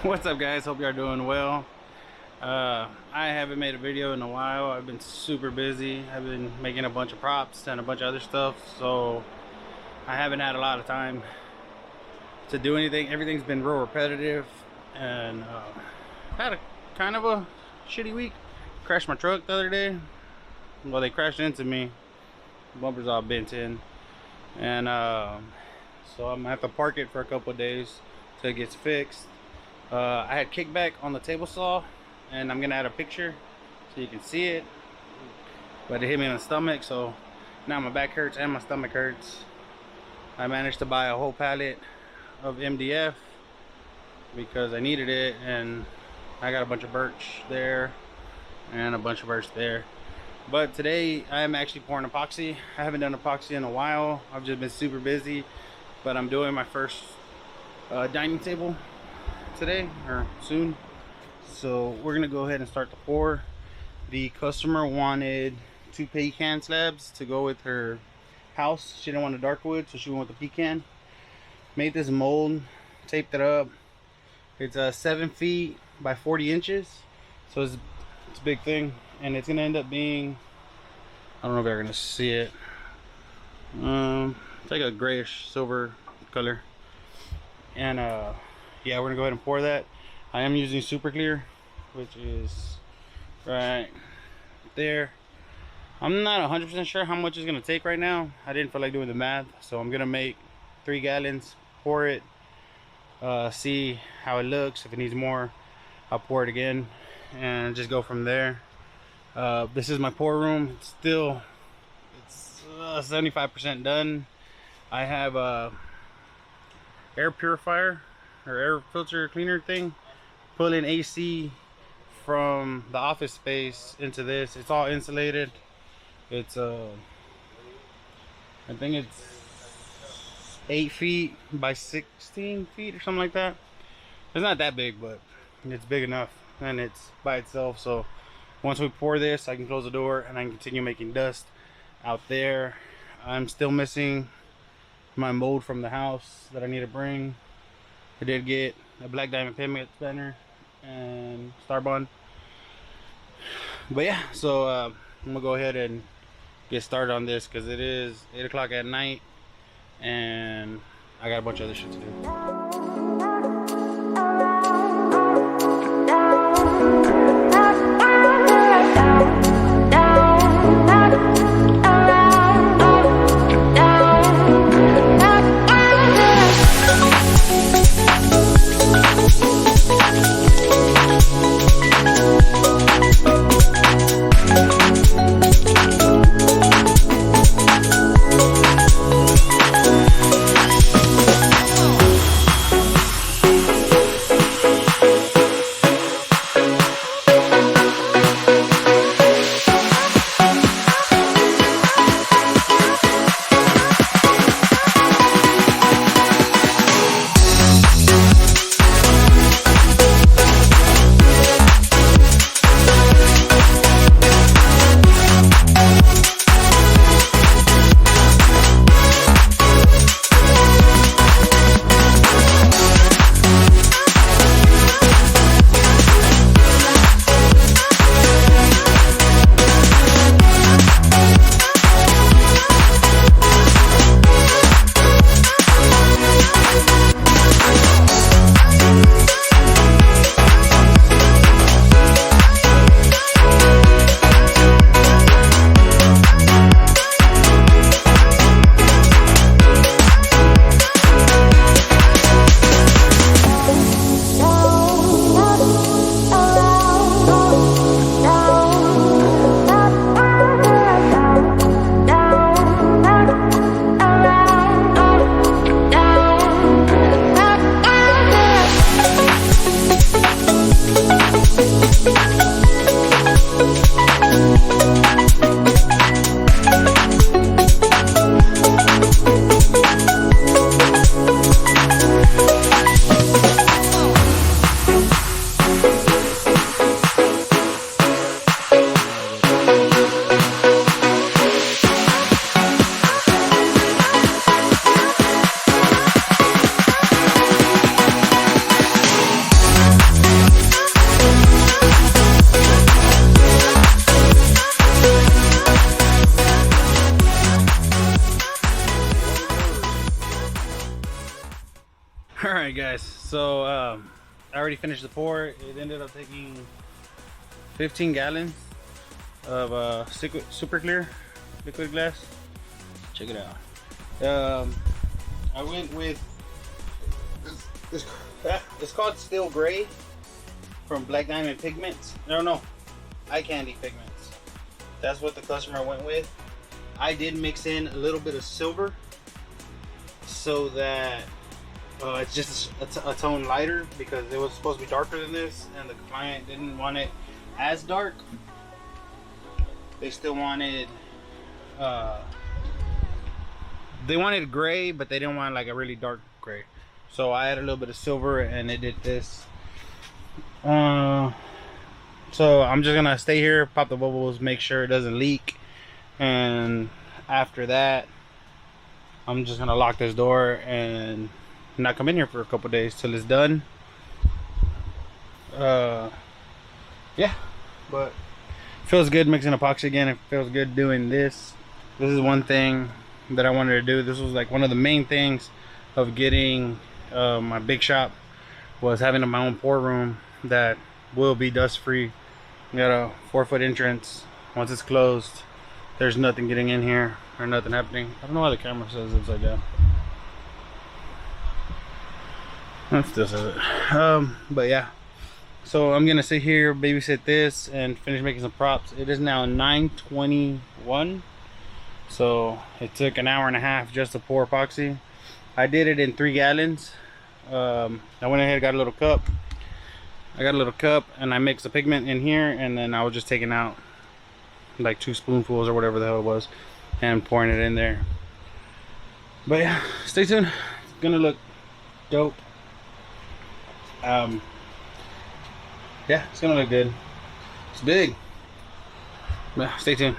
What's up, guys? Hope you are doing well. I haven't made a video in a while. I've been super busy. I've been making a bunch of props and a bunch of other stuff, so I haven't had a lot of time to do anything. Everything's been real repetitive, and had a kind of a shitty week. Crashed my truck the other day. Well, they crashed into me. Bumper's all bent in, and so I'm gonna have to park it for a couple of days till it gets fixed. I had kickback on the table saw, and I'm gonna add a picture so you can see it, but it hit me in the stomach, so now my back hurts and my stomach hurts. I managed to buy a whole pallet of MDF because I needed it, and I got a bunch of birch there and a bunch of birch there. But today I am actually pouring epoxy. I haven't done epoxy in a while. I've just been super busy, but I'm doing my first dining table today or soon, so we're gonna go ahead and start the pour. The customer wanted 2 pecan slabs to go with her house. She didn't want a dark wood, so she went with the pecan. Made this mold, taped it up. It's 7 feet by 40 inches, so it's a big thing, and it's gonna end up being, I don't know if you're gonna see it, it's like a grayish silver color. And yeah, we're gonna go ahead and pour that. I am using superclear, which is right there. I'm not 100% sure how much it's gonna take right now. I didn't feel like doing the math, so I'm gonna make 3 gallons, pour it, see how it looks. If it needs more, I'll pour it again and just go from there. This is my pour room. It's 75% done. I have a air purifier or air filter cleaner thing, pulling AC from the office space into this. It's all insulated. It's I think it's 8 feet by 16 feet or something like that. It's not that big, but it's big enough, and it's by itself. So once we pour this, I can close the door and I can continue making dust out there. I'm still missing my mold from the house that I need to bring. I did get a black diamond pigment thinner and Starbond, but yeah, so I'm gonna go ahead and get started on this because it is 8 o'clock at night and I got a bunch of other shit to do. Alright guys, so I already finished the pour. It ended up taking 15 gallons of super clear liquid glass. Check it out. I went with this, it's called Steel Gray from Black Diamond Pigments. No, Eye Candy Pigments. That's what the customer went with. I did mix in a little bit of silver so that it's just a tone lighter, because it was supposed to be darker than this and the client didn't want it as dark. They still wanted they wanted gray, but they didn't want like a really dark gray. So I added a little bit of silver and it did this. So I'm just gonna stay here, pop the bubbles, make sure it doesn't leak, and after that I'm just gonna lock this door and not come in here for a couple days till it's done. Yeah, but feels good mixing epoxy again. It feels good doing this. This is one thing that I wanted to do. This was like one of the main things of getting my big shop, was having my own pour room that will be dust free. We got a 4-foot entrance. Once it's closed, there's nothing getting in here or nothing happening. I don't know why the camera says it's upside down. That still says it. But yeah, so I'm gonna sit here, babysit this, and finish making some props. It is now 9:21, so it took an hour and a half just to pour epoxy. I did it in 3 gallons. I went ahead and got a little cup. And I mixed the pigment in here, and then I was just taking out like 2 spoonfuls or whatever the hell it was and pouring it in there. But yeah, stay tuned. It's gonna look dope. Yeah, it's gonna look good. It's big. But stay tuned.